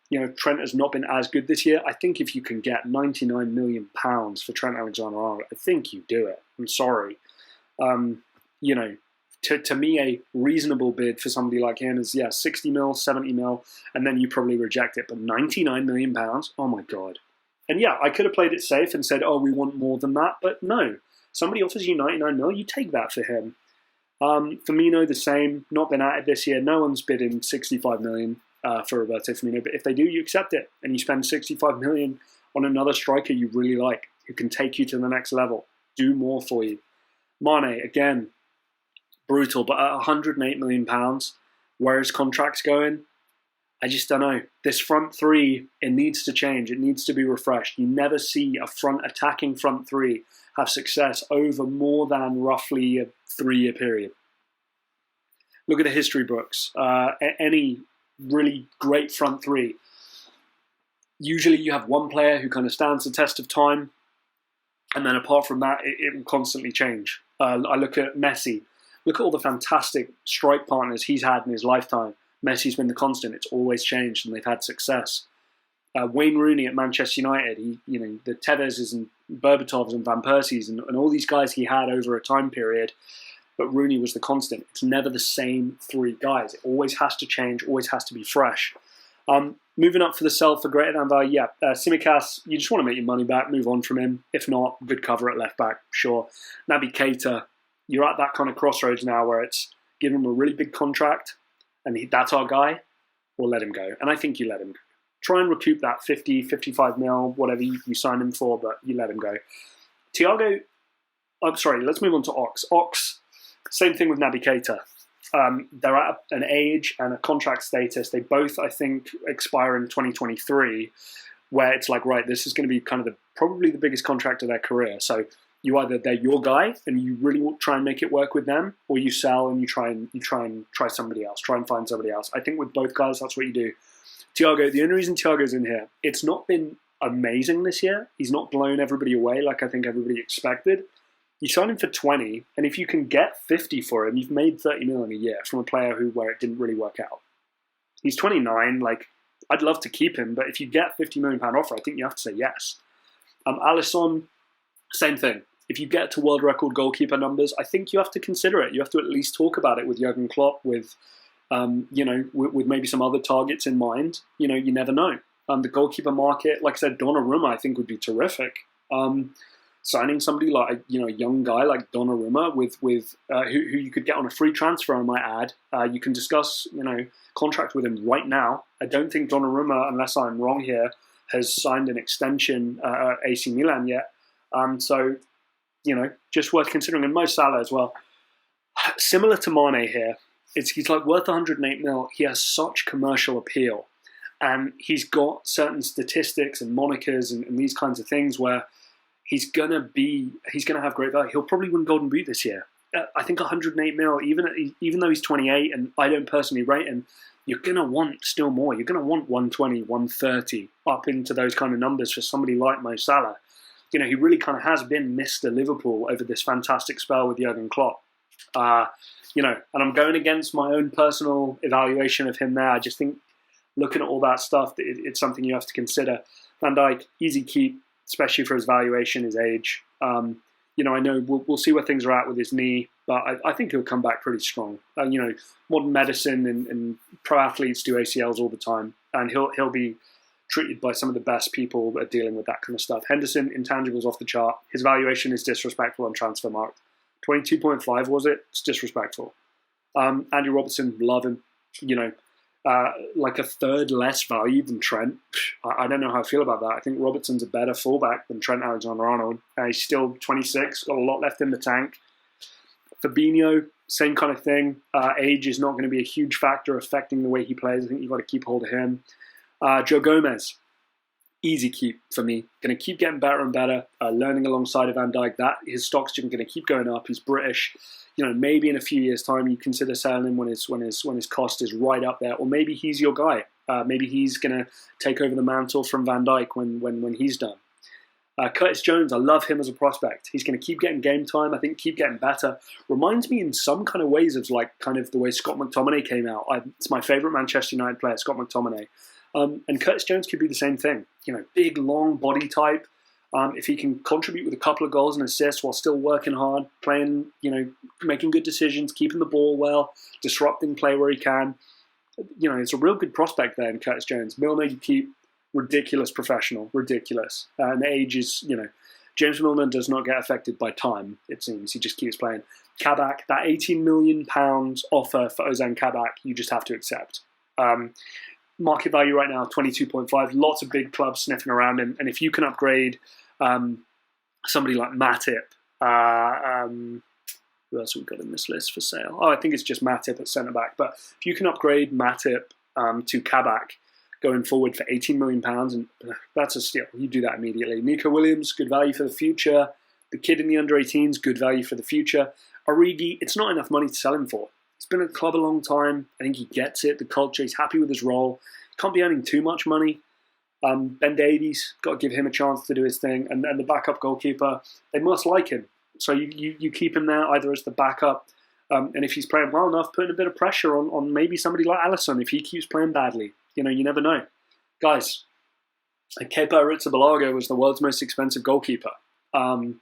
You know, Trent has not been as good this year. I think if you can get £99 million for Trent Alexander-Arnold, I think you do it. I'm sorry. You know, to me, a reasonable bid for somebody like him is, 60 mil, 70 mil, and then you probably reject it. But £99 million, oh my God. And yeah, I could have played it safe and said, oh, we want more than that. But no, somebody offers you 99 mil, you take that for him. Firmino, the same, not been at it this year. No one's bidding 65 million for Roberto Firmino. But if they do, you accept it. And you spend 65 million on another striker you really like, who can take you to the next level, do more for you. Mane, again, brutal, but at £108 million, where his contract's going, I just don't know. This front 3, it needs to change. It needs to be refreshed. You never see a attacking front 3 have success over more than roughly a 3-year period. Look at the history books. Any really great front 3. Usually you have one player who kind of stands the test of time, and then apart from that, it will constantly change. I look at Messi. Look at all the fantastic strike partners he's had in his lifetime. Messi's been the constant. It's always changed, and they've had success. Wayne Rooney at Manchester United, the Tevez's and Berbatovs and Van Persie's and all these guys he had over a time period, but Rooney was the constant. It's never the same 3 guys. It always has to change, always has to be fresh. Moving up for the sell for greater than value, Tsimikas, you just want to make your money back, move on from him. If not, good cover at left back, sure. Naby Keita, you're at that kind of crossroads now where it's give him a really big contract, and that's our guy, or let him go. And I think you let him go. Try and recoup that 50, 55 mil, whatever you signed him for, but you let him go. THIAGO, I'm sorry, let's move on to Ox. Ox, same thing with Naby Keita. They're at an age and a contract status. They both, I think, expire in 2023, where it's like, right, this is going to be kind of probably the biggest contract of their career. So they're your guy and you really try and make it work with them, or you sell and you try somebody else, try and find somebody else. I think with both guys, that's what you do. THIAGO, the only reason THIAGO's in here, it's not been amazing this year. He's not blown everybody away like I think everybody expected. You sign him for 20, and if you can get 50 for him, you've made 30 million a year from a player where it didn't really work out. He's 29, I'd love to keep him, but if you get £50 million offer, I think you have to say yes. Alisson, same thing. If you get to world record goalkeeper numbers, I think you have to consider it. You have to at least talk about it with Jurgen Klopp, with maybe some other targets in mind. You never know. The goalkeeper market, like I said, Donnarumma, I think would be terrific. Signing somebody like a young guy like Donnarumma who you could get on a free transfer, I might add. You can discuss contract with him right now. I don't think Donnarumma, unless I'm wrong here, has signed an extension at AC Milan yet. So just worth considering. And Mo Salah as well. Similar to Mane here, he's like worth 108 mil. He has such commercial appeal, and he's got certain statistics and monikers and these kinds of things where he's gonna have great value. He'll probably win Golden Boot this year. I think 108 mil, even though he's 28, and I don't personally rate him, you're gonna want still more. You're gonna want 120, 130, up into those kind of numbers for somebody like Mo Salah. He really kind of has been Mr. Liverpool over this fantastic spell with Jurgen Klopp. And I'm going against my own personal evaluation of him there. I just think looking at all that stuff, it's something you have to consider. Van Dijk, easy keep, especially for his valuation, his age. I know we'll see where things are at with his knee, but I think he'll come back pretty strong. Modern medicine and pro athletes do ACLs all the time, and he'll be treated by some of the best people that are dealing with that kind of stuff. Henderson, intangibles off the chart. His valuation is disrespectful on Transfermarkt. 22.5 was it? It's disrespectful. Andy Robertson, love him. Like a third less value than Trent. I don't know how I feel about that. I think Robertson's a better fullback than Trent Alexander-Arnold. He's still 26, got a lot left in the tank. Fabinho, same kind of thing. Age is not going to be a huge factor affecting the way he plays. I think you've got to keep hold of him. Joe Gomez, easy keep for me. Going to keep getting better and better. Learning alongside of Van Dijk. His stock's going to keep going up. He's British. Maybe in a few years' time you consider selling him when his cost is right up there, or maybe he's your guy. Maybe he's going to take over the mantle from Van Dijk when he's done. Curtis Jones, I love him as a prospect. He's going to keep getting game time. I think keep getting better. Reminds me in some kind of ways of kind of the way Scott McTominay came out. It's my favourite Manchester United player, Scott McTominay. And Curtis Jones could be the same thing. Big, long body type. If he can contribute with a couple of goals and assists while still working hard, playing, making good decisions, keeping the ball well, disrupting play where he can, it's a real good prospect there in Curtis Jones. Milner, you keep. Ridiculous professional, ridiculous. And the age is, James Milner does not get affected by time, it seems. He just keeps playing. Kabak, that £18 million offer for Ozan Kabak, you just have to accept. Market value right now, 22.5. Lots of big clubs sniffing around him. And if you can upgrade somebody like Matip, who else have we got in this list for sale? I think it's just Matip at centre-back. But if you can upgrade Matip to Kabak, going forward for £18 million, and that's a steal. You do that immediately. Nico Williams, good value for the future. The kid in the under-18s, good value for the future. Origi, it's not enough money to sell him for. He's been at the club a long time. I think he gets it, the culture. He's happy with his role. Can't be earning too much money. Ben Davies, got to give him a chance to do his thing. And the backup goalkeeper, they must like him. So you keep him there either as the backup, and if he's playing well enough, putting a bit of pressure on maybe somebody like Alisson if he keeps playing badly. You never know. Guys, Kepa Arrizabalaga was the world's most expensive goalkeeper. And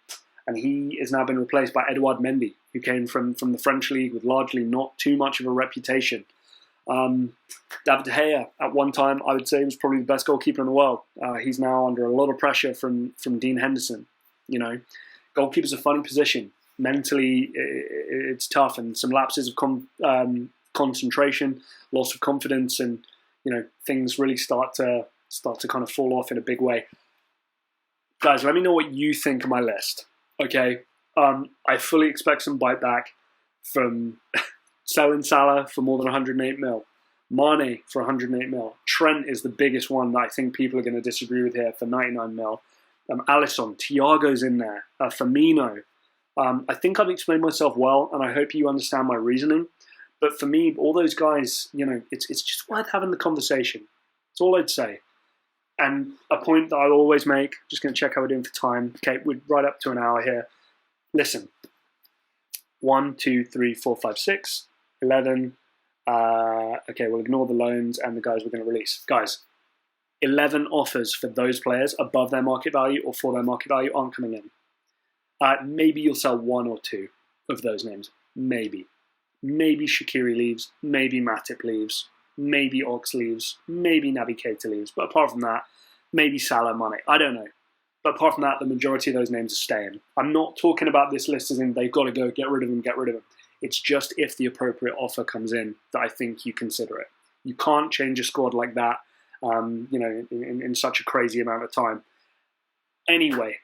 he has now been replaced by Edouard Mendy, who came from the French league with largely not too much of a reputation. David De Gea, at one time, I would say was probably the best goalkeeper in the world. He's now under a lot of pressure from Dean Henderson. Goalkeeper's a funny position. Mentally, it's tough, and some lapses of concentration, loss of confidence, and things really start to kind of fall off in a big way. Guys, let me know what you think of my list. Okay, I fully expect some bite back from selling Salah for more than 108 mil, Mane for 108 mil. Trent is the biggest one that I think people are going to disagree with here for 99 mil. Alisson, THIAGO's in there, Firmino. I think I've explained myself well, and I hope you understand my reasoning. But for me, all those guys, it's just worth having the conversation. That's all I'd say. And a point that I'll always make, just going to check how we're doing for time. Okay, we're right up to an hour here. Listen. 1, 2, 3, 4, 5, 6, 11. Okay, we'll ignore the loans and the guys we're going to release. Guys, 11 offers for those players above their market value or for their market value aren't coming in. Maybe you'll sell 1 or 2 of those names. Maybe. Maybe Shaqiri leaves, maybe Matip leaves, maybe Ox leaves, maybe Naby Keita leaves. But apart from that, maybe Salah, Mane. I don't know. But apart from that, the majority of those names are staying. I'm not talking about this list as in they've got to go, get rid of them, get rid of them. It's just if the appropriate offer comes in that I think you consider it. You can't change a squad like that, in such a crazy amount of time. Anyway,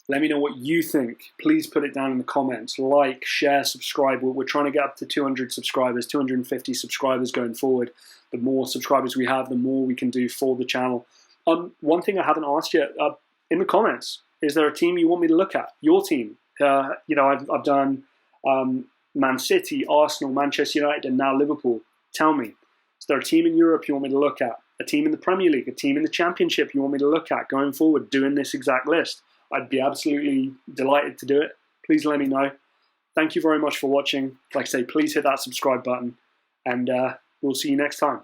let me know what you think. Please put it down in the comments. Like, share, subscribe. We're trying to get up to 200 subscribers, 250 subscribers going forward. The more subscribers we have, the more we can do for the channel. One thing I haven't asked yet, in the comments, is there a team you want me to look at? Your team. I've done Man City, Arsenal, Manchester United, and now Liverpool. Tell me, is there a team in Europe you want me to look at? A team in the Premier League? A team in the Championship you want me to look at going forward, doing this exact list? I'd be absolutely delighted to do it. Please let me know. Thank you very much for watching. Like I say, please hit that subscribe button, and we'll see you next time.